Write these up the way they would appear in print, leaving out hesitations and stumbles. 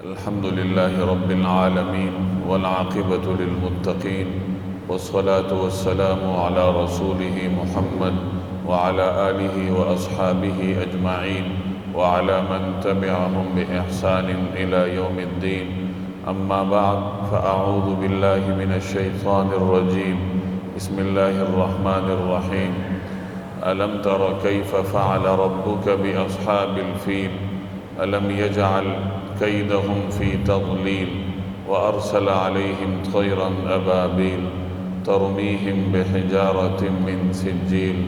الحمد لله رب العالمين والعاقبة للمتقين والصلاة والسلام على رسوله محمد وعلى آله وأصحابه أجمعين وعلى من تبعهم بإحسان إلى يوم الدين. أما بعد فأعوذ بالله من الشيطان الرجيم. بسم الله الرحمن الرحيم. ألم تر كيف فعل ربك بأصحاب الفيل ألم يجعل كيدهم في تضليل وأرسل عليهم طيرا أبابيل ترميهم بحجارة من سجيل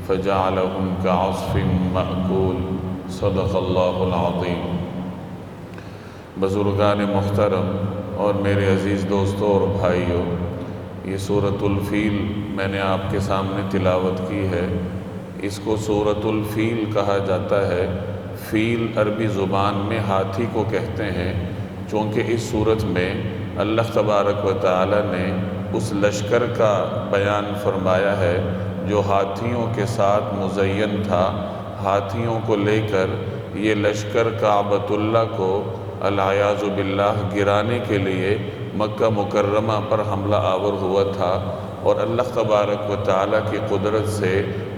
فجعلهم كعصف مأكول. صدق اللہ العظیم. بزرگان محترم اور میرے عزیز دوستوں اور بھائیوں، یہ سورۃ الفیل میں نے آپ کے سامنے تلاوت کی ہے. اس کو سورۃ الفیل کہا جاتا ہے. فیل عربی زبان میں ہاتھی کو کہتے ہیں، چونکہ اس صورت میں اللہ تبارک و تعالی نے اس لشکر کا بیان فرمایا ہے جو ہاتھیوں کے ساتھ مزین تھا. ہاتھیوں کو لے کر یہ لشکر کعبۃ اللہ کو العیاذ باللہ گرانے کے لیے مکہ مکرمہ پر حملہ آور ہوا تھا، اور اللہ تبارک و تعالی کی قدرت سے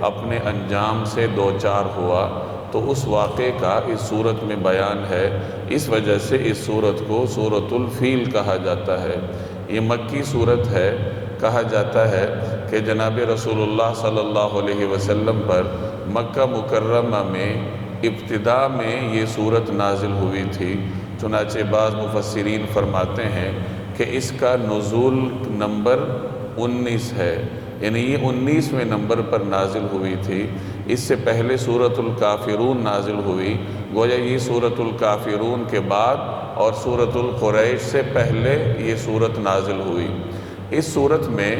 اپنے انجام سے دوچار ہوا. تو اس واقعے کا اس صورت میں بیان ہے. اس وجہ سے اس صورت کو سورۃ الفیل کہا جاتا ہے. یہ مکی صورت ہے. کہا جاتا ہے کہ جناب رسول اللہ صلی اللہ علیہ وسلم پر مکہ مکرمہ میں ابتدا میں یہ صورت نازل ہوئی تھی. چنانچہ بعض مفسرین فرماتے ہیں کہ اس کا نزول نمبر 19 ہے، یعنی یہ 19ویں نمبر پر نازل ہوئی تھی. اس سے پہلے سورۃ الکافرون نازل ہوئی. گویا یہ سورۃ الکافرون کے بعد اور سورۃ القریش سے پہلے یہ سورت نازل ہوئی. اس سورت میں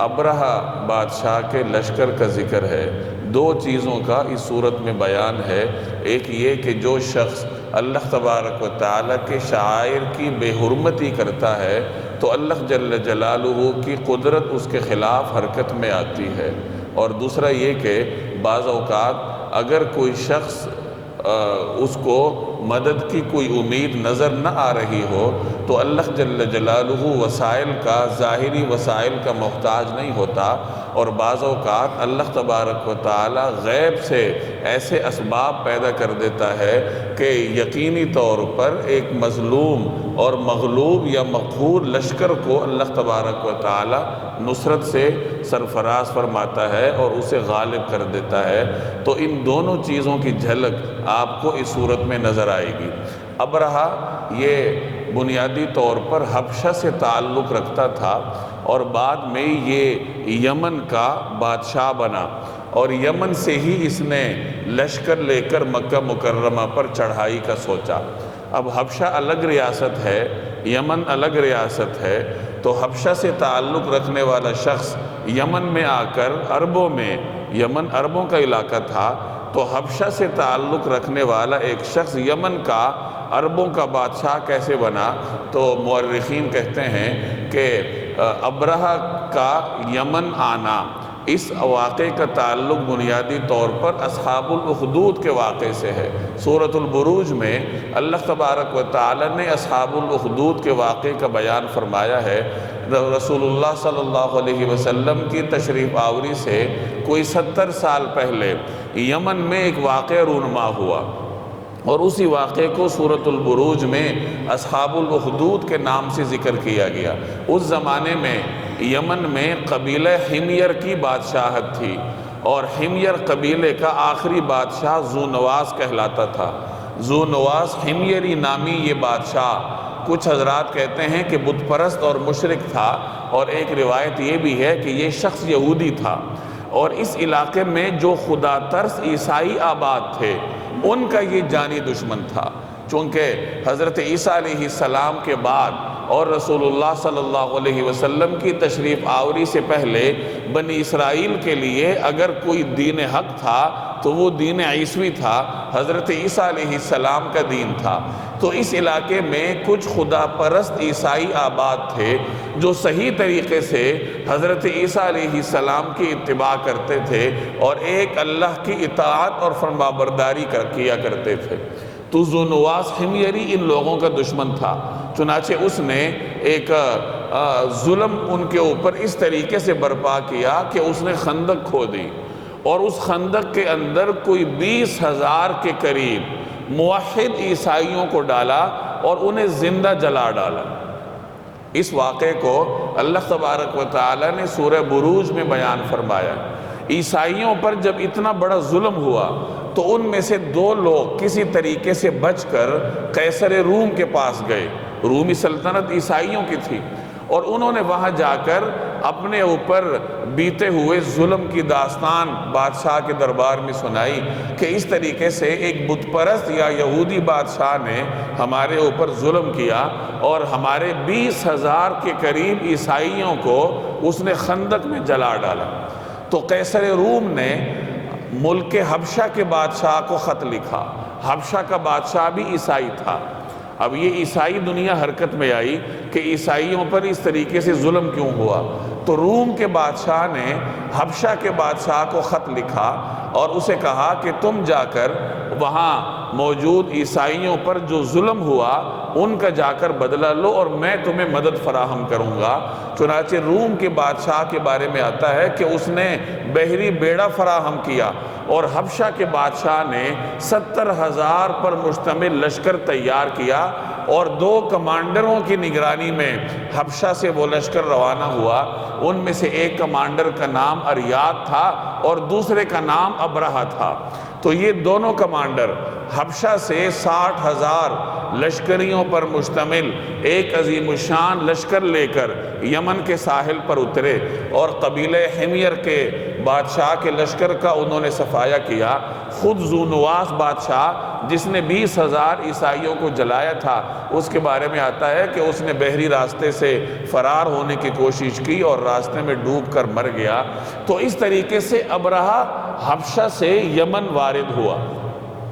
ابرہہ بادشاہ کے لشکر کا ذکر ہے. دو چیزوں کا اس صورت میں بیان ہے. ایک یہ کہ جو شخص اللہ تبارک و تعالیٰ کے شعائر کی بے حرمتی کرتا ہے تو اللہ جل جلالہ کی قدرت اس کے خلاف حرکت میں آتی ہے. اور دوسرا یہ کہ بعض اوقات اگر کوئی شخص اس کو مدد کی کوئی امید نظر نہ آ رہی ہو تو اللہ جل جلالہ وسائل کا، ظاہری وسائل کا محتاج نہیں ہوتا. اور بعض اوقات اللہ تبارک و تعالی غیب سے ایسے اسباب پیدا کر دیتا ہے کہ یقینی طور پر ایک مظلوم اور مغلوب یا مقہور لشکر کو اللہ تبارک و تعالی نصرت سے سرفراز فرماتا ہے اور اسے غالب کر دیتا ہے. تو ان دونوں چیزوں کی جھلک آپ کو اس صورت میں نظر آئے گی. ابرہہ یہ بنیادی طور پر حبشہ سے تعلق رکھتا تھا اور بعد میں یہ یمن کا بادشاہ بنا، اور یمن سے ہی اس نے لشکر لے کر مکہ مکرمہ پر چڑھائی کا سوچا. اب حبشہ الگ ریاست ہے، یمن الگ ریاست ہے. تو حبشہ سے تعلق رکھنے والا شخص یمن میں آ کر عربوں میں، یمن عربوں کا علاقہ تھا، تو حبشہ سے تعلق رکھنے والا ایک شخص یمن کا عربوں کا بادشاہ کیسے بنا؟ تو مورخین کہتے ہیں کہ ابرہہ کا یمن آنا، اس واقعے کا تعلق بنیادی طور پر اصحاب الاخدود کے واقعے سے ہے. سورۃ البروج میں اللہ تبارک و تعالی نے اصحاب الاخدود کے واقعے کا بیان فرمایا ہے. رسول اللہ صلی اللہ علیہ وسلم کی تشریف آوری سے کوئی 70 سال پہلے یمن میں ایک واقعہ رونما ہوا، اور اسی واقعے کو سورۃ البروج میں اصحاب الاخدود کے نام سے ذکر کیا گیا. اس زمانے میں یمن میں قبیلہ حمیر کی بادشاہت تھی، اور حمیر قبیلے کا آخری بادشاہ ذونواس کہلاتا تھا. ذونواس حمیری نامی یہ بادشاہ، کچھ حضرات کہتے ہیں کہ بت پرست اور مشرک تھا، اور ایک روایت یہ بھی ہے کہ یہ شخص یہودی تھا. اور اس علاقے میں جو خدا ترس عیسائی آباد تھے ان کا یہ جانی دشمن تھا. چونکہ حضرت عیسیٰ علیہ السلام کے بعد اور رسول اللہ صلی اللہ علیہ وسلم کی تشریف آوری سے پہلے بنی اسرائیل کے لیے اگر کوئی دین حق تھا تو وہ دین عیسوی تھا، حضرت عیسیٰ علیہ السلام کا دین تھا. تو اس علاقے میں کچھ خدا پرست عیسائی آباد تھے جو صحیح طریقے سے حضرت عیسیٰ علیہ السلام کی اتباع کرتے تھے اور ایک اللہ کی اطاعت اور فرمانبرداری کیا کرتے تھے۔ تو ذو نواس حمیری ان لوگوں کا دشمن تھا، چنانچہ اس نے ایک ظلم ان کے اوپر اس طریقے سے برپا کیا کہ اس نے خندق کھودی اور اس خندق کے اندر کوئی 20,000 کے قریب موحد عیسائیوں کو ڈالا اور انہیں زندہ جلا ڈالا۔ اس واقعے کو اللہ تبارک و تعالی نے سورہ بروج میں بیان فرمایا۔ عیسائیوں پر جب اتنا بڑا ظلم ہوا تو ان میں سے 2 لوگ کسی طریقے سے بچ کر قیصر روم کے پاس گئے۔ رومی سلطنت عیسائیوں کی تھی، اور انہوں نے وہاں جا کر اپنے اوپر بیتے ہوئے ظلم کی داستان بادشاہ کے دربار میں سنائی کہ اس طریقے سے ایک بت پرست یا یہودی بادشاہ نے ہمارے اوپر ظلم کیا اور ہمارے 20,000 کے قریب عیسائیوں کو اس نے خندق میں جلا ڈالا۔ تو قیصر روم نے ملک حبشہ کے بادشاہ کو خط لکھا۔ حبشہ کا بادشاہ بھی عیسائی تھا۔ اب یہ عیسائی دنیا حرکت میں آئی کہ عیسائیوں پر اس طریقے سے ظلم کیوں ہوا، تو روم کے بادشاہ نے حبشہ کے بادشاہ کو خط لکھا اور اسے کہا کہ تم جا کر وہاں موجود عیسائیوں پر جو ظلم ہوا ان کا جا کر بدلہ لو اور میں تمہیں مدد فراہم کروں گا۔ چنانچہ روم کے بادشاہ کے بارے میں آتا ہے کہ اس نے بحری بیڑا فراہم کیا اور حبشہ کے بادشاہ نے 70,000 پر مشتمل لشکر تیار کیا اور 2 کمانڈروں کی نگرانی میں حبشہ سے وہ لشکر روانہ ہوا۔ ان میں سے ایک کمانڈر کا نام اریات تھا اور دوسرے کا نام ابرہہ تھا۔ تو یہ دونوں کمانڈر حبشہ سے 60,000 لشکریوں پر مشتمل ایک عظیم الشان لشکر لے کر یمن کے ساحل پر اترے اور قبیلہ حمیر کے بادشاہ کے لشکر کا انہوں نے صفایا کیا۔ خود ذو نواس بادشاہ جس نے 20,000 عیسائیوں کو جلایا تھا، اس کے بارے میں آتا ہے کہ اس نے بحری راستے سے فرار ہونے کی کوشش کی اور راستے میں ڈوب کر مر گیا۔ تو اس طریقے سے ابرہہ حبشہ سے یمن وارد ہوا۔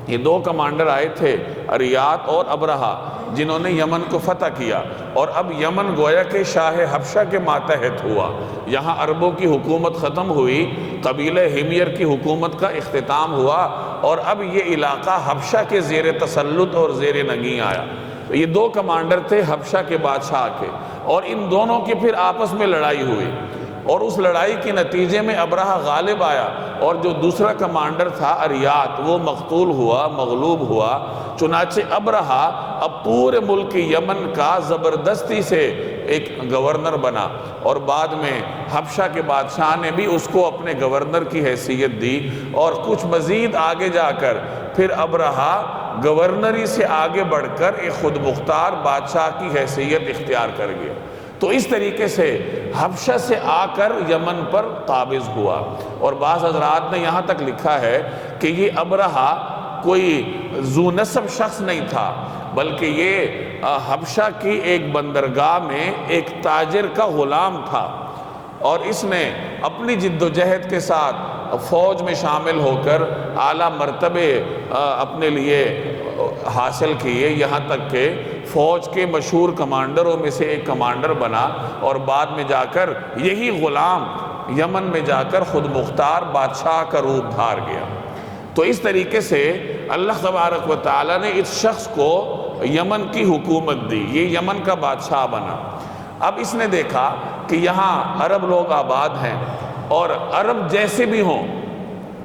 یہ 2 کمانڈر آئے تھے، اریات اور ابرہہ، جنہوں نے یمن کو فتح کیا، اور اب یمن گویا کہ شاہ حبشہ کے ماتحت ہوا۔ یہاں عربوں کی حکومت ختم ہوئی، قبیلہ حمیر کی حکومت کا اختتام ہوا، اور اب یہ علاقہ حبشہ کے زیر تسلط اور زیر نگیں آیا۔ یہ 2 کمانڈر تھے حبشہ کے بادشاہ کے، اور ان دونوں کی پھر آپس میں لڑائی ہوئی، اور اس لڑائی کے نتیجے میں ابرہہ غالب آیا، اور جو دوسرا کمانڈر تھا اریات وہ مقتول ہوا، مغلوب ہوا۔ چنانچہ ابرہہ اب پورے ملک یمن کا زبردستی سے ایک گورنر بنا، اور بعد میں حبشہ کے بادشاہ نے بھی اس کو اپنے گورنر کی حیثیت دی، اور کچھ مزید آگے جا کر پھر ابرہہ گورنری سے آگے بڑھ کر ایک خود مختار بادشاہ کی حیثیت اختیار کر گیا۔ تو اس طریقے سے حبشہ سے آ کر یمن پر قابض ہوا، اور بعض حضرات نے یہاں تک لکھا ہے کہ یہ ابرہہ کوئی ذو نسب شخص نہیں تھا، بلکہ یہ حبشہ کی ایک بندرگاہ میں ایک تاجر کا غلام تھا، اور اس نے اپنی جد و جہد کے ساتھ فوج میں شامل ہو کر اعلیٰ مرتبے اپنے لیے حاصل کیے، یہاں تک کہ فوج کے مشہور کمانڈروں میں سے ایک کمانڈر بنا، اور بعد میں جا کر یہی غلام یمن میں جا کر خود مختار بادشاہ کا روپ دھار گیا۔ تو اس طریقے سے اللہ تبارک و تعالیٰ نے اس شخص کو یمن کی حکومت دی، یہ یمن کا بادشاہ بنا۔ اب اس نے دیکھا کہ یہاں عرب لوگ آباد ہیں، اور عرب جیسے بھی ہوں،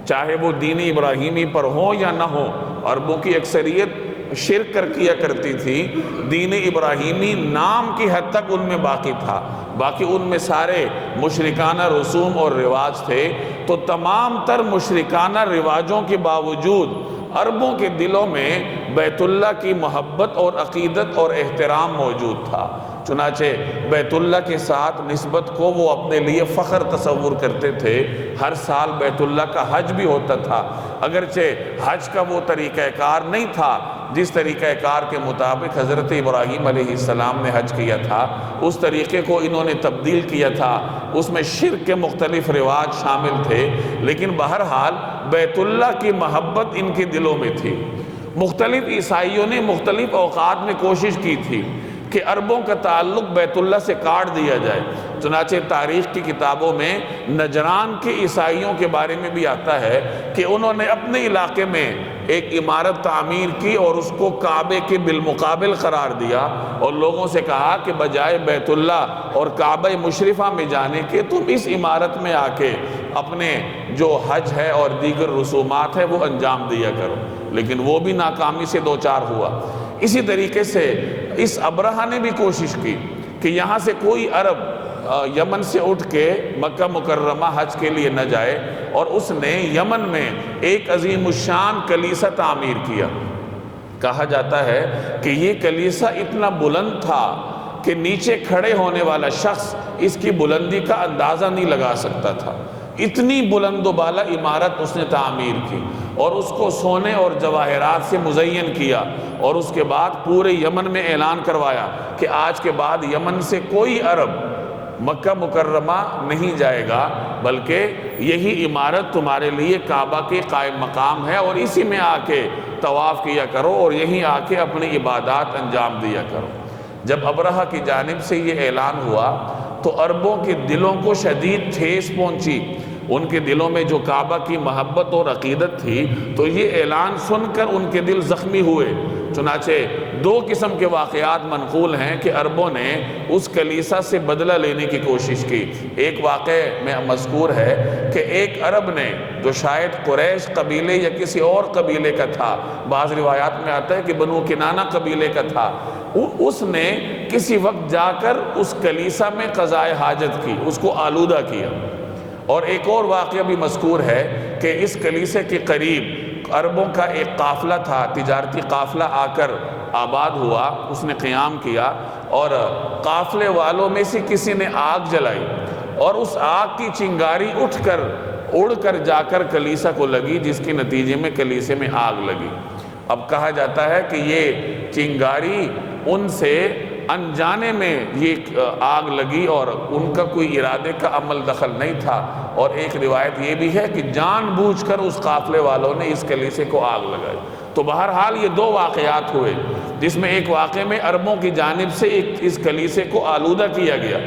چاہے وہ دین ابراہیمی پر ہوں یا نہ ہوں، عربوں کی اکثریت شرک کیا کرتی تھی، دین ابراہیمی نام کی حد تک ان میں باقی تھا، باقی ان میں سارے مشرکانہ رسوم اور رواج تھے۔ تو تمام تر مشرکانہ رواجوں کے باوجود عربوں کے دلوں میں بیت اللہ کی محبت اور عقیدت اور احترام موجود تھا۔ چنانچہ بیت اللہ کے ساتھ نسبت کو وہ اپنے لیے فخر تصور کرتے تھے۔ ہر سال بیت اللہ کا حج بھی ہوتا تھا، اگرچہ حج کا وہ طریقہ کار نہیں تھا جس طریقہ کار کے مطابق حضرت ابراہیم علیہ السلام نے حج کیا تھا، اس طریقے کو انہوں نے تبدیل کیا تھا، اس میں شرک کے مختلف رواج شامل تھے، لیکن بہرحال بیت اللہ کی محبت ان کے دلوں میں تھی۔ مختلف عیسائیوں نے مختلف اوقات میں کوشش کی تھی کہ عربوں کا تعلق بیت اللہ سے کاٹ دیا جائے۔ چنانچہ تاریخ کی کتابوں میں نجران کے عیسائیوں کے بارے میں بھی آتا ہے کہ انہوں نے اپنے علاقے میں ایک عمارت تعمیر کی اور اس کو کعبے کے بالمقابل قرار دیا، اور لوگوں سے کہا کہ بجائے بیت اللہ اور کعبہ مشرفہ میں جانے کے تم اس عمارت میں آ کے اپنے جو حج ہے اور دیگر رسومات ہے وہ انجام دیا کرو، لیکن وہ بھی ناکامی سے دوچار ہوا۔ اسی طریقے سے اس ابرہہ نے بھی کوشش کی کہ یہاں سے کوئی عرب یمن سے اٹھ کے مکہ مکرمہ حج کے لیے نہ جائے، اور اس نے یمن میں ایک عظیم الشان کلیسا تعمیر کیا۔ کہا جاتا ہے کہ یہ کلیسا اتنا بلند تھا کہ نیچے کھڑے ہونے والا شخص اس کی بلندی کا اندازہ نہیں لگا سکتا تھا، اتنی بلند و بالا عمارت اس نے تعمیر کی، اور اس کو سونے اور جواہرات سے مزین کیا، اور اس کے بعد پورے یمن میں اعلان کروایا کہ آج کے بعد یمن سے کوئی عرب مکہ مکرمہ نہیں جائے گا، بلکہ یہی عمارت تمہارے لیے کعبہ کے قائم مقام ہے، اور اسی میں آ کے طواف کیا کرو اور یہیں آ کے اپنی عبادات انجام دیا کرو۔ جب ابرہہ کی جانب سے یہ اعلان ہوا تو عربوں کے دلوں کو شدید ٹھیس پہنچی، ان کے دلوں میں جو کعبہ کی محبت اور عقیدت تھی، تو یہ اعلان سن کر ان کے دل زخمی ہوئے۔ چنانچہ دو قسم کے واقعات منقول ہیں کہ عربوں نے اس کلیسا سے بدلہ لینے کی کوشش کی۔ ایک واقعہ میں مذکور ہے کہ ایک عرب نے جو شاید قریش قبیلے یا کسی اور قبیلے کا تھا، بعض روایات میں آتا ہے کہ بنو کنانہ قبیلے کا تھا، اس نے کسی وقت جا کر اس کلیسا میں قضائے حاجت کی، اس کو آلودہ کیا۔ اور ایک اور واقعہ بھی مذکور ہے کہ اس کلیسے کے قریب عربوں کا ایک قافلہ تھا، تجارتی قافلہ آ کر آباد ہوا، اس نے قیام کیا، اور قافلے والوں میں سے کسی نے آگ جلائی، اور اس آگ کی چنگاری اڑ کر جا کر کلیسا کو لگی، جس کے نتیجے میں کلیسے میں آگ لگی۔ اب کہا جاتا ہے کہ یہ چنگاری ان سے انجانے میں یہ آگ لگی، اور ان کا کوئی ارادے کا عمل دخل نہیں تھا، اور ایک روایت یہ بھی ہے کہ جان بوجھ کر اس قافلے والوں نے اس کلیسے کو آگ لگائی۔ تو بہرحال یہ دو واقعات ہوئے، جس میں ایک واقعے میں عربوں کی جانب سے اس کلیسے کو آلودہ کیا گیا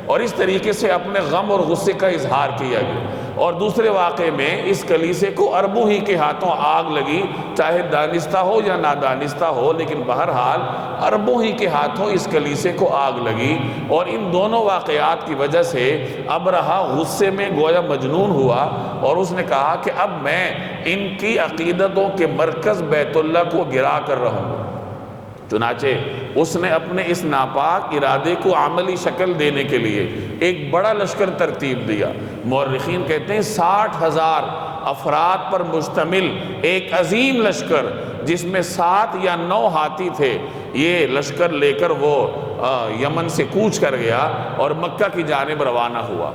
اور اس طریقے سے اپنے غم اور غصے کا اظہار کیا گیا، اور دوسرے واقعے میں اس کلیسے کو عربوں ہی کے ہاتھوں آگ لگی، چاہے دانستہ ہو یا نادانستہ ہو، لیکن بہرحال عربوں ہی کے ہاتھوں اس کلیسے کو آگ لگی۔ اور ان دونوں واقعات کی وجہ سے ابرہہ غصے میں گویا مجنون ہوا، اور اس نے کہا کہ اب میں ان کی عقیدتوں کے مرکز بیت اللہ کو گرا کر رہوں گا۔ چنانچہ اس نے اپنے اس ناپاک ارادے کو عملی شکل دینے کے لیے ایک بڑا لشکر ترتیب دیا۔ مورخین کہتے ہیں 60,000 افراد پر مشتمل ایک عظیم لشکر، جس میں 7 یا 9 ہاتھی تھے، یہ لشکر لے کر وہ یمن سے کوچ کر گیا اور مکہ کی جانب روانہ ہوا۔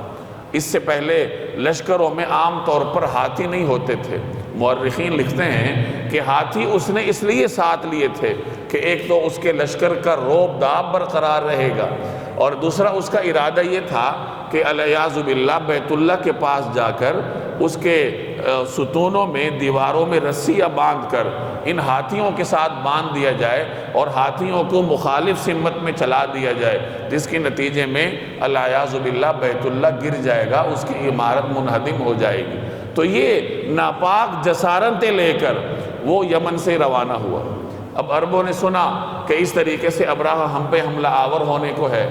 اس سے پہلے لشکروں میں عام طور پر ہاتھی نہیں ہوتے تھے۔ مورخین لکھتے ہیں کہ ہاتھی اس نے اس لیے ساتھ لیے تھے کہ ایک تو اس کے لشکر کا روب داب برقرار رہے گا، اور دوسرا اس کا ارادہ یہ تھا کہ الیاذ باللہ بیت اللہ کے پاس جا کر اس کے ستونوں میں، دیواروں میں رسیاں باندھ کر ان ہاتھیوں کے ساتھ باندھ دیا جائے اور ہاتھیوں کو مخالف سمت میں چلا دیا جائے، جس کے نتیجے میں الیاذ باللہ بیت اللہ گر جائے گا، اس کی عمارت منہدم ہو جائے گی۔ تو یہ ناپاک جسارتیں لے کر وہ یمن سے روانہ ہوا۔ اب عربوں نے سنا کہ اس طریقے سے ابرہہ ہم پہ حملہ آور ہونے کو ہے۔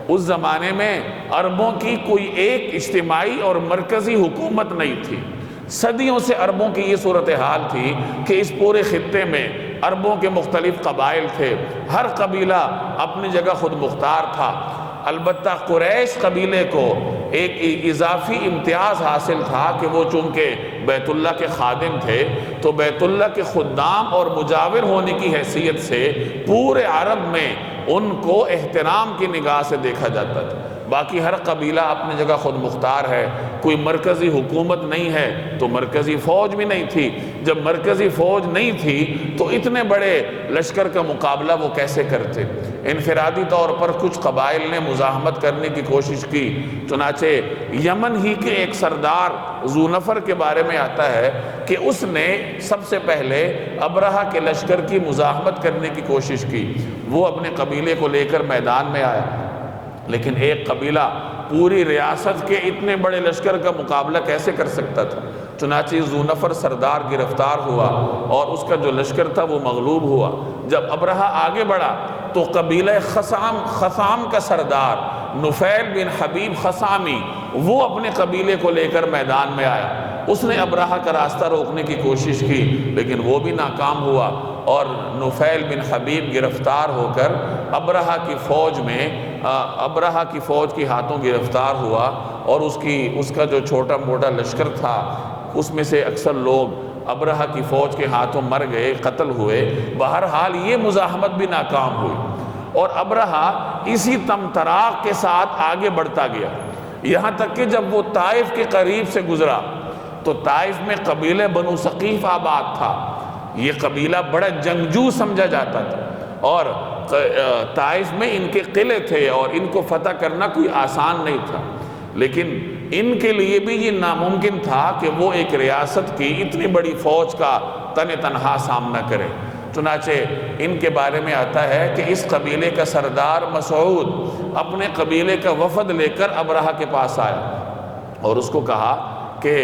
اس زمانے میں عربوں کی کوئی ایک اجتماعی اور مرکزی حکومت نہیں تھی۔ صدیوں سے عربوں کی یہ صورتحال تھی کہ اس پورے خطے میں عربوں کے مختلف قبائل تھے، ہر قبیلہ اپنی جگہ خود مختار تھا۔ البتہ قریش قبیلے کو ایک اضافی امتیاز حاصل تھا کہ وہ چونکہ بیت اللہ کے خادم تھے، تو بیت اللہ کے خدام اور مجاور ہونے کی حیثیت سے پورے عرب میں ان کو احترام کی نگاہ سے دیکھا جاتا تھا۔ باقی ہر قبیلہ اپنی جگہ خود مختار ہے، کوئی مرکزی حکومت نہیں ہے، تو مرکزی فوج بھی نہیں تھی۔ جب مرکزی فوج نہیں تھی تو اتنے بڑے لشکر کا مقابلہ وہ کیسے کرتے؟ انفرادی طور پر کچھ قبائل نے مزاحمت کرنے کی کوشش کی، چنانچہ یمن ہی کے ایک سردار ذو نفر کے بارے میں آتا ہے کہ اس نے سب سے پہلے ابرہہ کے لشکر کی مزاحمت کرنے کی کوشش کی۔ وہ اپنے قبیلے کو لے کر میدان میں آیا، لیکن ایک قبیلہ پوری ریاست کے اتنے بڑے لشکر کا مقابلہ کیسے کر سکتا تھا؟ چنانچہ ذو نفر سردار گرفتار ہوا اور اس کا جو لشکر تھا وہ مغلوب ہوا۔ جب ابرہہ آگے بڑھا تو قبیلہ خثام کا سردار نفیل بن حبیب خثامی وہ اپنے قبیلے کو لے کر میدان میں آیا۔ اس نے ابرہہ کا راستہ روکنے کی کوشش کی، لیکن وہ بھی ناکام ہوا اور نفیل بن حبیب گرفتار ہو کر ابرہہ کی فوج کے ہاتھوں گرفتار ہوا، اور اس کا جو چھوٹا موٹا لشکر تھا اس میں سے اکثر لوگ ابرہہ کی فوج کے ہاتھوں مر گئے، قتل ہوئے۔ بہرحال یہ مزاحمت بھی ناکام ہوئی، اور ابرہہ اسی طمطراق کے ساتھ آگے بڑھتا گیا، یہاں تک کہ جب وہ طائف کے قریب سے گزرا تو طائف میں قبیلہ بنو ثقیف آباد تھا۔ یہ قبیلہ بڑا جنگجو سمجھا جاتا تھا، اور طائف میں ان کے قلعے تھے اور ان کو فتح کرنا کوئی آسان نہیں تھا، لیکن ان کے لیے بھی یہ ناممکن تھا کہ وہ ایک ریاست کی اتنی بڑی فوج کا تن تنہا سامنا کرے۔ چنانچہ ان کے بارے میں آتا ہے کہ اس قبیلے کا سردار مسعود اپنے قبیلے کا وفد لے کر ابرہہ کے پاس آیا اور اس کو کہا کہ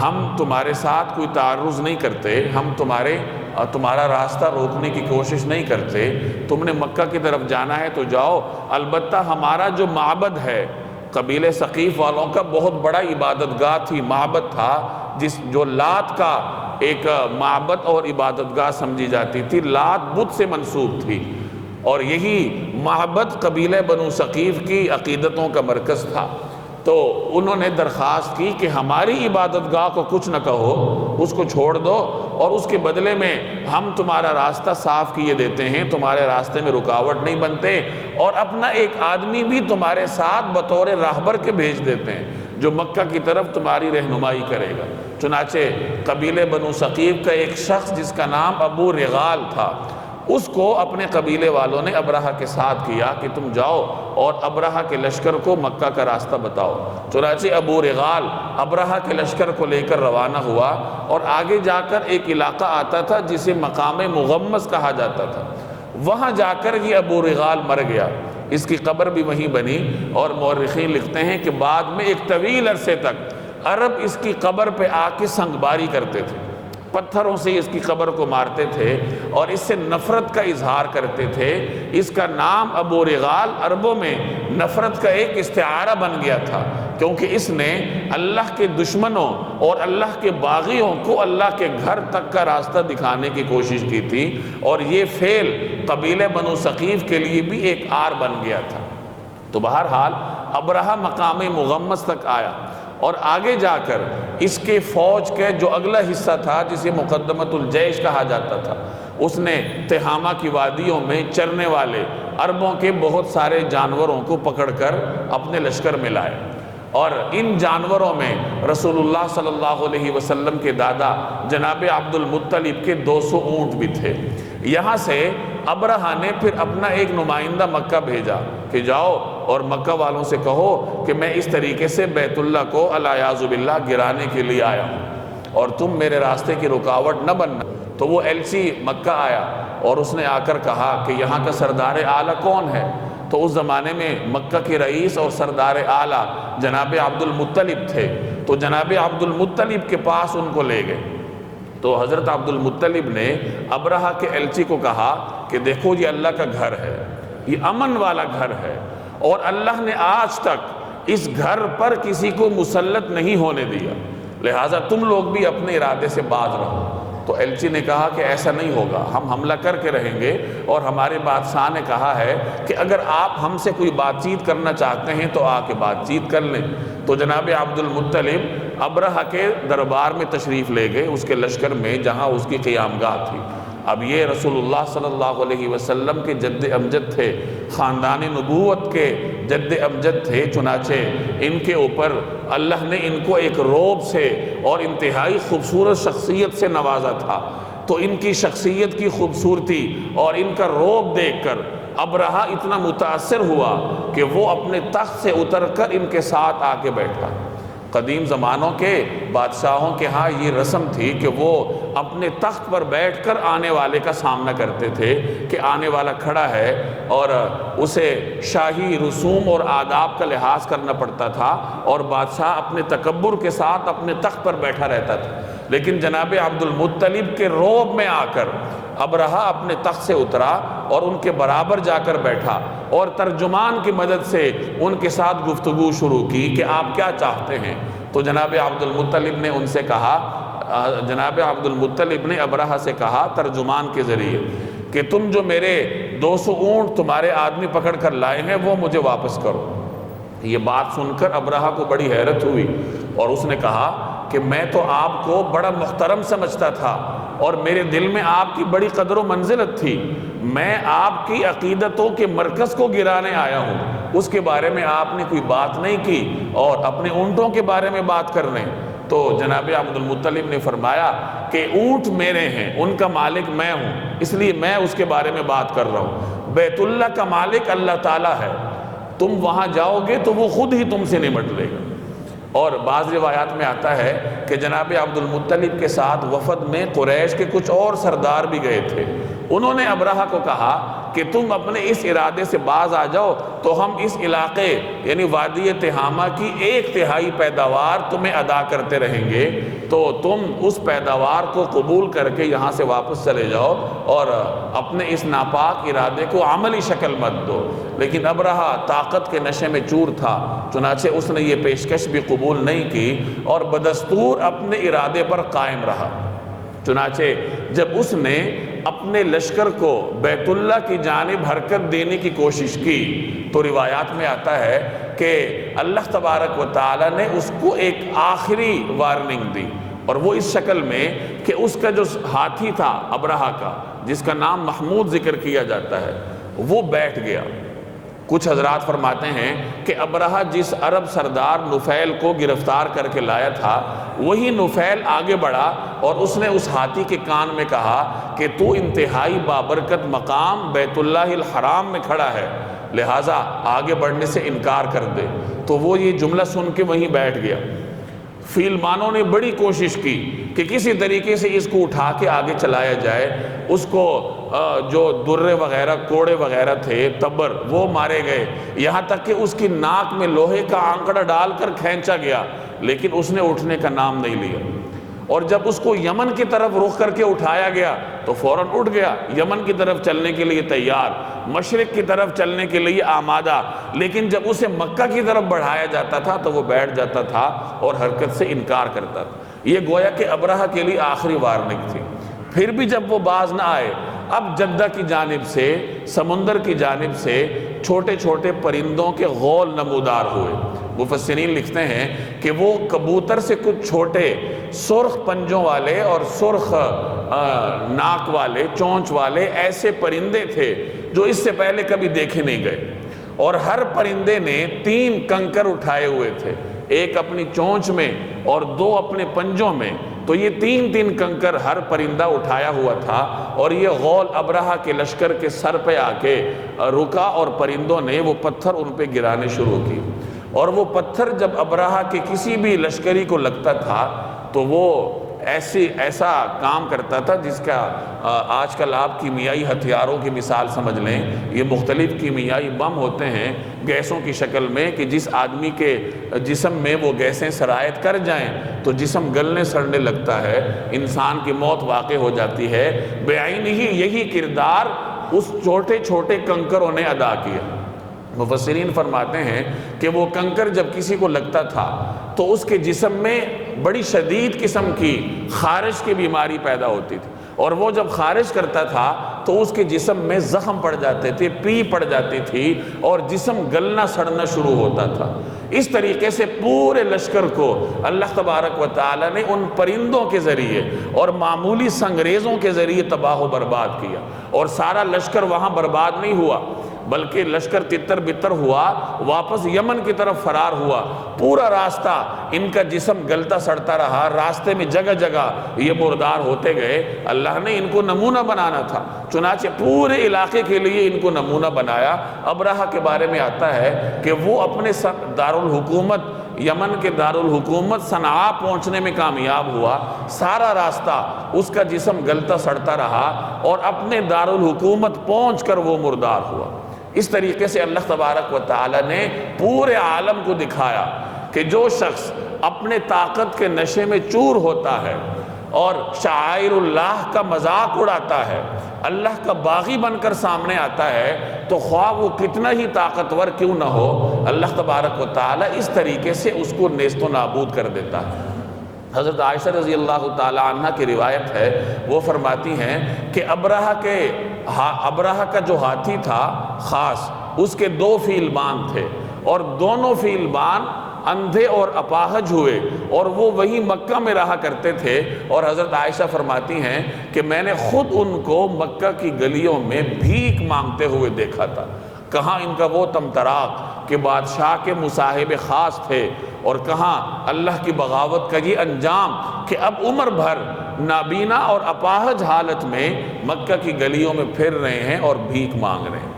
ہم تمہارے ساتھ کوئی تعرض نہیں کرتے، ہم تمہارا راستہ روکنے کی کوشش نہیں کرتے، تم نے مکہ کی طرف جانا ہے تو جاؤ، البتہ ہمارا جو معبد ہے، قبیلہ ثقیف والوں کا بہت بڑا عبادت گاہ تھی، معبد تھا، جو لات کا ایک معبد اور عبادت گاہ سمجھی جاتی تھی، لات بت سے منسوب تھی، اور یہی معبد قبیلہ بنو ثقیف کی عقیدتوں کا مرکز تھا۔ تو انہوں نے درخواست کی کہ ہماری عبادت گاہ کو کچھ نہ کہو، اس کو چھوڑ دو، اور اس کے بدلے میں ہم تمہارا راستہ صاف کیے دیتے ہیں، تمہارے راستے میں رکاوٹ نہیں بنتے، اور اپنا ایک آدمی بھی تمہارے ساتھ بطور راہبر کے بھیج دیتے ہیں جو مکہ کی طرف تمہاری رہنمائی کرے گا۔ چنانچہ قبیلہ بنو ثقیف کا ایک شخص جس کا نام ابو رغال تھا، اس کو اپنے قبیلے والوں نے ابرہہ کے ساتھ کیا کہ تم جاؤ اور ابرہہ کے لشکر کو مکہ کا راستہ بتاؤ۔ چنانچہ ابو رغال ابرہہ کے لشکر کو لے کر روانہ ہوا، اور آگے جا کر ایک علاقہ آتا تھا جسے مقام مغمس کہا جاتا تھا، وہاں جا کر یہ ابو رغال مر گیا، اس کی قبر بھی وہیں بنی، اور مورخین لکھتے ہیں کہ بعد میں ایک طویل عرصے تک عرب اس کی قبر پہ آ کے سنگباری کرتے تھے، پتھروں سے اس کی قبر کو مارتے تھے اور اس سے نفرت کا اظہار کرتے تھے۔ اس کا نام ابو رغال عربوں میں نفرت کا ایک استعارہ بن گیا تھا، کیونکہ اس نے اللہ کے دشمنوں اور اللہ کے باغیوں کو اللہ کے گھر تک کا راستہ دکھانے کی کوشش کی تھی، اور یہ فعل قبیلہ بنو ثقیف کے لیے بھی ایک آر بن گیا تھا۔ تو بہرحال ابرہہ مقام مغمس تک آیا، اور آگے جا کر اس کے فوج کے جو اگلا حصہ تھا جسے مقدمۃ الجیش کہا جاتا تھا، اس نے تہامہ کی وادیوں میں چرنے والے عربوں کے بہت سارے جانوروں کو پکڑ کر اپنے لشکر میں لائے، اور ان جانوروں میں رسول اللہ صلی اللہ علیہ وسلم کے دادا جناب عبد المطلب کے 200 اونٹ بھی تھے۔ یہاں سے ابرہہ نے پھر اپنا ایک نمائندہ مکہ بھیجا کہ جاؤ اور مکہ والوں سے کہو کہ میں اس طریقے سے بیت اللہ کو الیاذ باللہ گرانے کے لیے آیا ہوں، اور تم میرے راستے کی رکاوٹ نہ بننا۔ تو وہ ایلچی مکہ آیا اور اس نے آ کر کہا کہ یہاں کا سردار اعلیٰ کون ہے؟ تو اس زمانے میں مکہ کے رئیس اور سردار اعلیٰ جناب عبد المطلب تھے، تو جناب عبد المطلب کے پاس ان کو لے گئے۔ تو حضرت عبد المطلب نے ابرہہ کے ایلچی کو کہا کہ دیکھو یہ اللہ کا گھر ہے، یہ امن والا گھر ہے، اور اللہ نے آج تک اس گھر پر کسی کو مسلط نہیں ہونے دیا، لہٰذا تم لوگ بھی اپنے ارادے سے باز رہو۔ تو ایلچی نے کہا کہ ایسا نہیں ہوگا، ہم حملہ کر کے رہیں گے، اور ہمارے بادشاہ نے کہا ہے کہ اگر آپ ہم سے کوئی بات چیت کرنا چاہتے ہیں تو آ کے بات چیت کر لیں۔ تو جناب عبد المطلب ابرہہ کے دربار میں تشریف لے گئے، اس کے لشکر میں جہاں اس کی قیام گاہ تھی، اب یہ رسول اللہ صلی اللہ علیہ وسلم کے جد امجد تھے، خاندان نبوت کے جد امجد تھے، چنانچہ ان کے اوپر اللہ نے ان کو ایک رعب سے اور انتہائی خوبصورت شخصیت سے نوازا تھا۔ تو ان کی شخصیت کی خوبصورتی اور ان کا رعب دیکھ کر ابرہہ اتنا متاثر ہوا کہ وہ اپنے تخت سے اتر کر ان کے ساتھ آ کے بیٹھا۔ قدیم زمانوں کے بادشاہوں کے ہاں یہ رسم تھی کہ وہ اپنے تخت پر بیٹھ کر آنے والے کا سامنا کرتے تھے کہ آنے والا کھڑا ہے، اور اسے شاہی رسوم اور آداب کا لحاظ کرنا پڑتا تھا، اور بادشاہ اپنے تکبر کے ساتھ اپنے تخت پر بیٹھا رہتا تھا۔ لیکن جناب عبد المطلب کے رعب میں آ کر ابرہہ اپنے تخت سے اترا اور ان کے برابر جا کر بیٹھا، اور ترجمان کی مدد سے ان کے ساتھ گفتگو شروع کی کہ آپ کیا چاہتے ہیں۔ تو جناب عبد المطلب نے ان سے کہا، جناب عبد المطلب نے ابرہہ سے کہا ترجمان کے ذریعے کہ تم جو میرے 200 اونٹ تمہارے آدمی پکڑ کر لائے ہیں وہ مجھے واپس کرو۔ یہ بات سن کر ابرہہ کو بڑی حیرت ہوئی، اور اس نے کہا کہ میں تو آپ کو بڑا محترم سمجھتا تھا، اور میرے دل میں آپ کی بڑی قدر و منزلت تھی، میں آپ کی عقیدتوں کے مرکز کو گرانے آیا ہوں، اس کے بارے میں آپ نے کوئی بات نہیں کی، اور اپنے اونٹوں کے بارے میں بات کر رہے ہیں۔ تو جناب عبد المطلب نے فرمایا کہ اونٹ میرے ہیں، ان کا مالک میں ہوں، اس لیے میں اس کے بارے میں بات کر رہا ہوں۔ بیت اللہ کا مالک اللہ تعالیٰ ہے، تم وہاں جاؤ گے تو وہ خود ہی تم سے نمٹ لے گا۔ اور بعض روایات میں آتا ہے کہ جناب عبد المطلب کے ساتھ وفد میں قریش کے کچھ اور سردار بھی گئے تھے، انہوں نے ابرہہ کو کہا کہ تم اپنے اس ارادے سے باز آ جاؤ تو ہم اس علاقے یعنی وادی تہامہ کی 1/3 پیداوار تمہیں ادا کرتے رہیں گے، تو تم اس پیداوار کو قبول کر کے یہاں سے واپس چلے جاؤ اور اپنے اس ناپاک ارادے کو عملی شکل مت دو۔ لیکن ابرہہ طاقت کے نشے میں چور تھا، چنانچہ اس نے یہ پیشکش بھی قبول نہیں کی اور بدستور اپنے ارادے پر قائم رہا۔ چنانچہ جب اس نے اپنے لشکر کو بیت اللہ کی جانب حرکت دینے کی کوشش کی تو روایات میں آتا ہے کہ اللہ تبارک و تعالی نے اس کو ایک آخری وارننگ دی، اور وہ اس شکل میں کہ اس کا جو ہاتھی تھا ابرہہ کا، جس کا نام محمود ذکر کیا جاتا ہے، وہ بیٹھ گیا۔ کچھ حضرات فرماتے ہیں کہ ابرہہ جس عرب سردار نفیل کو گرفتار کر کے لایا تھا، وہی نفیل آگے بڑھا اور اس نے اس ہاتھی کے کان میں کہا کہ تو انتہائی بابرکت مقام بیت اللہ الحرام میں کھڑا ہے، لہٰذا آگے بڑھنے سے انکار کر دے۔ تو وہ یہ جملہ سن کے وہیں بیٹھ گیا۔ فیلمانوں نے بڑی کوشش کی کہ کسی طریقے سے اس کو اٹھا کے آگے چلایا جائے، اس کو جو درے وغیرہ کوڑے وغیرہ تھے تبر وہ مارے گئے، یہاں تک کہ اس کی ناک میں لوہے کا آنکڑا ڈال کر کھینچا گیا، لیکن اس نے اٹھنے کا نام نہیں لیا۔ اور جب اس کو یمن کی طرف رخ کر کے اٹھایا گیا تو فوراً اٹھ گیا، یمن کی طرف چلنے کے لیے تیار، مشرق کی طرف چلنے کے لیے آمادہ، لیکن جب اسے مکہ کی طرف بڑھایا جاتا تھا تو وہ بیٹھ جاتا تھا اور حرکت سے انکار کرتا تھا۔ یہ گویا کہ ابرہہ کے لیے آخری وارننگ تھی۔ پھر بھی جب وہ باز نہ آئے، اب جدہ کی جانب سے، سمندر کی جانب سے چھوٹے چھوٹے پرندوں کے غول نمودار ہوئے۔ مفسرین لکھتے ہیں کہ وہ کبوتر سے کچھ چھوٹے سرخ پنجوں والے اور سرخ ناک والے، چونچ والے ایسے پرندے تھے جو اس سے پہلے کبھی دیکھے نہیں گئے، اور ہر پرندے نے 3 کنکر اٹھائے ہوئے تھے، ایک اپنی چونچ میں اور 2 اپنے پنجوں میں۔ تو یہ 3 کنکر ہر پرندہ اٹھایا ہوا تھا، اور یہ غول ابرہہ کے لشکر کے سر پہ آ کے رکا، اور پرندوں نے وہ پتھر ان پہ گرانے شروع کی، اور وہ پتھر جب ابرہہ کے کسی بھی لشکری کو لگتا تھا تو وہ ایسا کام کرتا تھا جس کا آج کل آپ کیمیائی ہتھیاروں کی مثال سمجھ لیں۔ یہ مختلف کیمیائی بم ہوتے ہیں گیسوں کی شکل میں کہ جس آدمی کے جسم میں وہ گیسیں سرایت کر جائیں تو جسم گلنے سڑنے لگتا ہے، انسان کی موت واقع ہو جاتی ہے۔ بعین ہی یہی کردار اس چھوٹے چھوٹے کنکروں نے ادا کیا۔ مفسرین فرماتے ہیں کہ وہ کنکر جب کسی کو لگتا تھا تو اس کے جسم میں بڑی شدید قسم کی خارش کی بیماری پیدا ہوتی تھی، اور وہ جب خارش کرتا تھا تو اس کے جسم میں زخم پڑ جاتے تھے، پی پڑ جاتی تھی، اور جسم گلنا سڑنا شروع ہوتا تھا۔ اس طریقے سے پورے لشکر کو اللہ تبارک و تعالی نے ان پرندوں کے ذریعے اور معمولی سنگریزوں کے ذریعے تباہ و برباد کیا، اور سارا لشکر وہاں برباد نہیں ہوا بلکہ لشکر تتر بتر ہوا، واپس یمن کی طرف فرار ہوا۔ پورا راستہ ان کا جسم گلتا سڑتا رہا، راستے میں جگہ جگہ یہ مردار ہوتے گئے۔ اللہ نے ان کو نمونہ بنانا تھا، چنانچہ پورے علاقے کے لیے ان کو نمونہ بنایا۔ ابرہہ کے بارے میں آتا ہے کہ وہ اپنے دارالحکومت یمن کے دارالحکومت صنعاء پہنچنے میں کامیاب ہوا، سارا راستہ اس کا جسم گلتا سڑتا رہا اور اپنے دارالحکومت پہنچ کر وہ مردار ہوا۔ اس طریقے سے اللہ تبارک و تعالی نے پورے عالم کو دکھایا کہ جو شخص اپنے طاقت کے نشے میں چور ہوتا ہے اور شعائر اللہ کا مذاق اڑاتا ہے، اللہ کا باغی بن کر سامنے آتا ہے، تو خواہ وہ کتنا ہی طاقتور کیوں نہ ہو، اللہ تبارک و تعالی اس طریقے سے اس کو نیست و نابود کر دیتا ہے۔ حضرت عائشہ رضی اللہ تعالی عنہ کی روایت ہے، وہ فرماتی ہیں کہ ابرہہ کا جو ہاتھی تھا خاص، اس کے 2 فیلبان تھے، اور دونوں فیلبان اندھے اور اپاہج ہوئے، اور وہ وہی مکہ میں رہا کرتے تھے۔ اور حضرت عائشہ فرماتی ہیں کہ میں نے خود ان کو مکہ کی گلیوں میں بھیک مانگتے ہوئے دیکھا تھا۔ کہاں ان کا وہ تمطراق کہ بادشاہ کے مصاحب خاص تھے، اور کہاں اللہ کی بغاوت کا یہ انجام کہ اب عمر بھر نابینا اور اپاہج حالت میں مکہ کی گلیوں میں پھر رہے ہیں اور بھیک مانگ رہے ہیں۔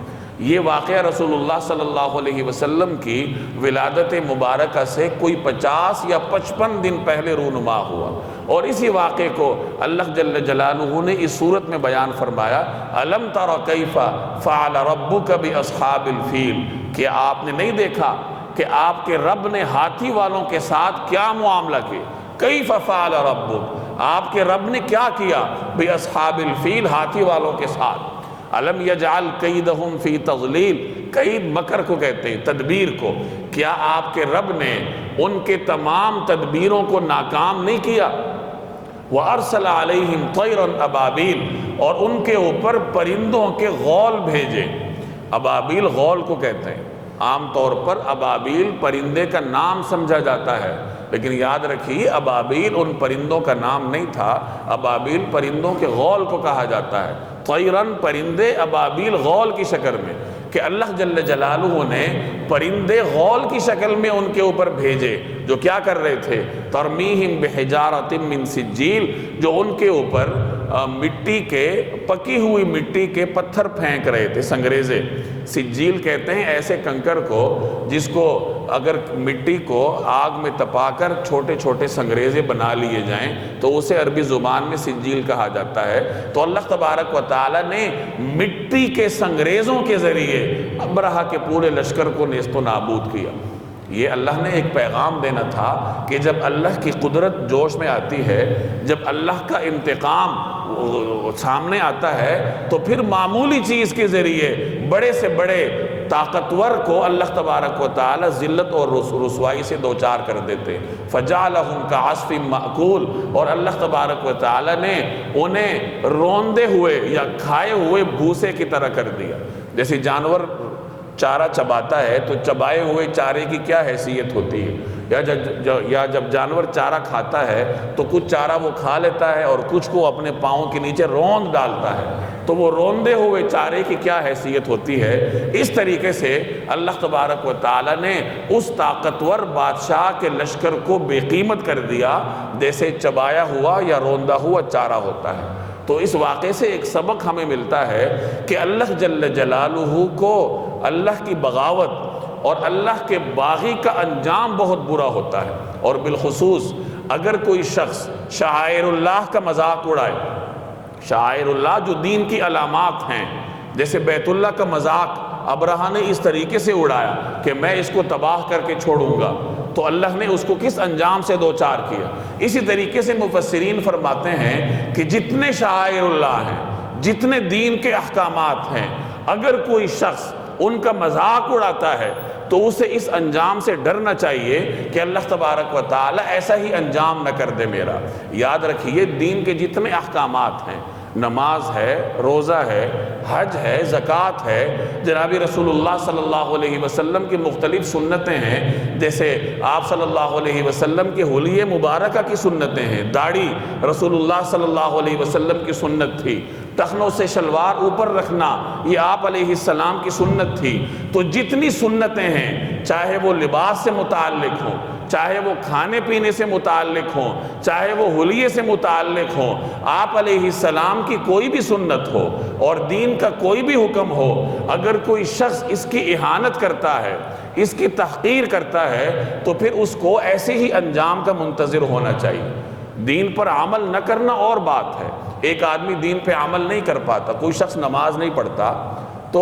یہ واقعہ رسول اللہ صلی اللہ علیہ وسلم کی ولادت مبارکہ سے کوئی 50 یا 55 دن پہلے رونما ہوا، اور اسی واقعے کو اللہ جل جلالہ نے اس صورت میں بیان فرمایا، الم تر کیف فعل ربک باصحاب الفیل، کہ آپ نے نہیں دیکھا کہ آپ کے رب نے ہاتھی والوں کے ساتھ کیا معاملہ کیا؟ کیف فعل ربک، آپ کے رب نے کیا کیا؟ باصحاب الفیل، ہاتھی والوں کے ساتھ۔ الم یجعل کیدہم فی تضلیل، قید مکر کو کہتے ہیں، تدبیر کو۔ کیا آپ کے رب نے ان کے تمام تدبیروں کو ناکام نہیں کیا؟ وَأَرْسَلَ عَلَيْهِمْ طَيْرًا أَبَابِيلَ، اور ان کے اوپر پرندوں کے غول بھیجے۔ ابابیل غول کو کہتے ہیں۔ عام طور پر ابابیل پرندے کا نام سمجھا جاتا ہے، لیکن یاد رکھیے ابابیل ان پرندوں کا نام نہیں تھا، ابابیل پرندوں کے غول کو کہا جاتا ہے۔ طیرن پرندے، ابابیل غول کی شکل میں، کہ اللہ جل جلالہ نے پرندے غول کی شکل میں ان کے اوپر بھیجے، جو کیا کر رہے تھے؟ ترمیہم بحجارۃ من سجیل، جو ان کے اوپر مٹی کے، پکی ہوئی مٹی کے پتھر پھینک رہے تھے، سنگریزے۔ سجیل کہتے ہیں ایسے کنکر کو جس کو اگر مٹی کو آگ میں تپا کر چھوٹے چھوٹے سنگریزے بنا لیے جائیں تو اسے عربی زبان میں سجیل کہا جاتا ہے۔ تو اللہ تبارک و تعالی نے مٹی کے سنگریزوں کے ذریعے ابرہہ کے پورے لشکر کو نیست و نابود کیا۔ یہ اللہ نے ایک پیغام دینا تھا کہ جب اللہ کی قدرت جوش میں آتی ہے، جب اللہ کا انتقام سامنے آتا ہے، تو پھر معمولی چیز کے ذریعے بڑے سے بڑے طاقتور کو اللہ تبارک و تعالی ذلت اور رسوائی سے دوچار کر دیتے۔ فَجَعَلَهُمْ كَعَصْفٍ مَأْكُولٍ، اور اللہ تبارک و تعالی نے انہیں روندے ہوئے یا کھائے ہوئے بھوسے کی طرح کر دیا۔ جیسے جانور چارہ چباتا ہے تو چبائے ہوئے چارے کی کیا حیثیت ہوتی ہے، یا جب جانور چارہ کھاتا ہے تو کچھ چارہ وہ کھا لیتا ہے اور کچھ کو اپنے پاؤں کے نیچے روند ڈالتا ہے، تو وہ روندے ہوئے چارے کی کیا حیثیت ہوتی ہے۔ اس طریقے سے اللہ تبارک و تعالی نے اس طاقتور بادشاہ کے لشکر کو بے قیمت کر دیا جیسے چبایا ہوا یا روندا ہوا چارہ ہوتا ہے۔ تو اس واقعے سے ایک سبق ہمیں ملتا ہے کہ اللہ جل جلالہ کو اللہ کی بغاوت اور اللہ کے باغی کا انجام بہت برا ہوتا ہے، اور بالخصوص اگر کوئی شخص شعائر اللہ کا مذاق اڑائے۔ شعائر اللہ جو دین کی علامات ہیں، جیسے بیت اللہ کا مذاق ابرہہ نے اس طریقے سے اڑایا کہ میں اس کو تباہ کر کے چھوڑوں گا، تو اللہ نے اس کو کس انجام سے دوچار کیا۔ اسی طریقے سے مفسرین فرماتے ہیں کہ جتنے شعائر اللہ ہیں، جتنے دین کے احکامات ہیں، اگر کوئی شخص ان کا مذاق اڑاتا ہے تو اسے اس انجام سے ڈرنا چاہیے کہ اللہ تبارک و تعالی ایسا ہی انجام نہ کر دے میرا۔ یاد رکھیے دین کے جتنے احکامات ہیں، نماز ہے، روزہ ہے، حج ہے، زکوٰۃ ہے، جناب رسول اللہ صلی اللہ علیہ وسلم کی مختلف سنتیں ہیں، جیسے آپ صلی اللہ علیہ وسلم کے حلیے مبارکہ کی سنتیں ہیں، داڑھی رسول اللہ صلی اللہ علیہ وسلم کی سنت تھی، ٹخنوں سے شلوار اوپر رکھنا یہ آپ علیہ السلام کی سنت تھی۔ تو جتنی سنتیں ہیں، چاہے وہ لباس سے متعلق ہوں، چاہے وہ کھانے پینے سے متعلق ہوں، چاہے وہ حلیے سے متعلق ہوں، آپ علیہ السلام کی کوئی بھی سنت ہو اور دین کا کوئی بھی حکم ہو، اگر کوئی شخص اس کی اہانت کرتا ہے، اس کی تحقیر کرتا ہے، تو پھر اس کو ایسے ہی انجام کا منتظر ہونا چاہیے۔ دین پر عمل نہ کرنا اور بات ہے، ایک آدمی دین پہ عمل نہیں کر پاتا، کوئی شخص نماز نہیں پڑھتا تو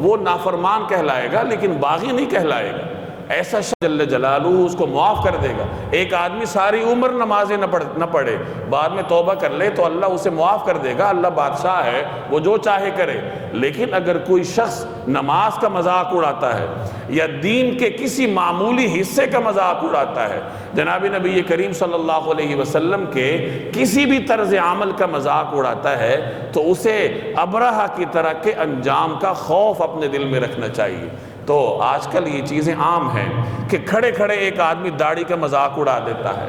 وہ نافرمان کہلائے گا لیکن باغی نہیں کہلائے گا۔ ایسا شخص جل جلالہ اس کو معاف کر دے گا۔ ایک آدمی ساری عمر نمازیں نہ پڑھے، بعد میں توبہ کر لے تو اللہ اسے معاف کر دے گا، اللہ بادشاہ ہے، وہ جو چاہے کرے۔ لیکن اگر کوئی شخص نماز کا مذاق اڑاتا ہے یا دین کے کسی معمولی حصے کا مذاق اڑاتا ہے، جناب نبی کریم صلی اللہ علیہ وسلم کے کسی بھی طرز عمل کا مذاق اڑاتا ہے، تو اسے ابرہہ کی طرح کے انجام کا خوف اپنے دل میں رکھنا چاہیے۔ تو آج کل یہ چیزیں عام ہیں کہ کھڑے کھڑے ایک آدمی داڑھی کا مذاق اڑا دیتا ہے،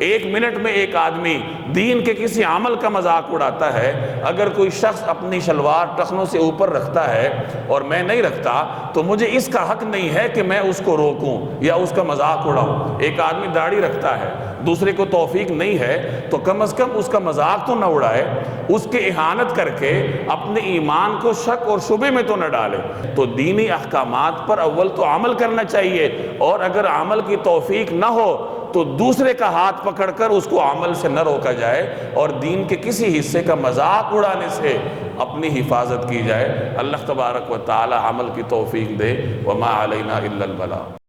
ایک منٹ میں ایک آدمی دین کے کسی عمل کا مذاق اڑاتا ہے۔ اگر کوئی شخص اپنی شلوار ٹخنوں سے اوپر رکھتا ہے اور میں نہیں رکھتا تو مجھے اس کا حق نہیں ہے کہ میں اس کو روکوں یا اس کا مذاق اڑاؤں۔ ایک آدمی داڑھی رکھتا ہے، دوسرے کو توفیق نہیں ہے تو کم از کم اس کا مذاق تو نہ اڑائے، اس کے اہانت کر کے اپنے ایمان کو شک اور شبے میں تو نہ ڈالے۔ تو دینی احکامات پر اول تو عمل کرنا چاہیے، اور اگر عمل کی توفیق نہ ہو تو دوسرے کا ہاتھ پکڑ کر اس کو عمل سے نہ روکا جائے، اور دین کے کسی حصے کا مذاق اڑانے سے اپنی حفاظت کی جائے۔ اللہ تبارک و تعالی عمل کی توفیق دے۔ وما علینا الا البلاغ۔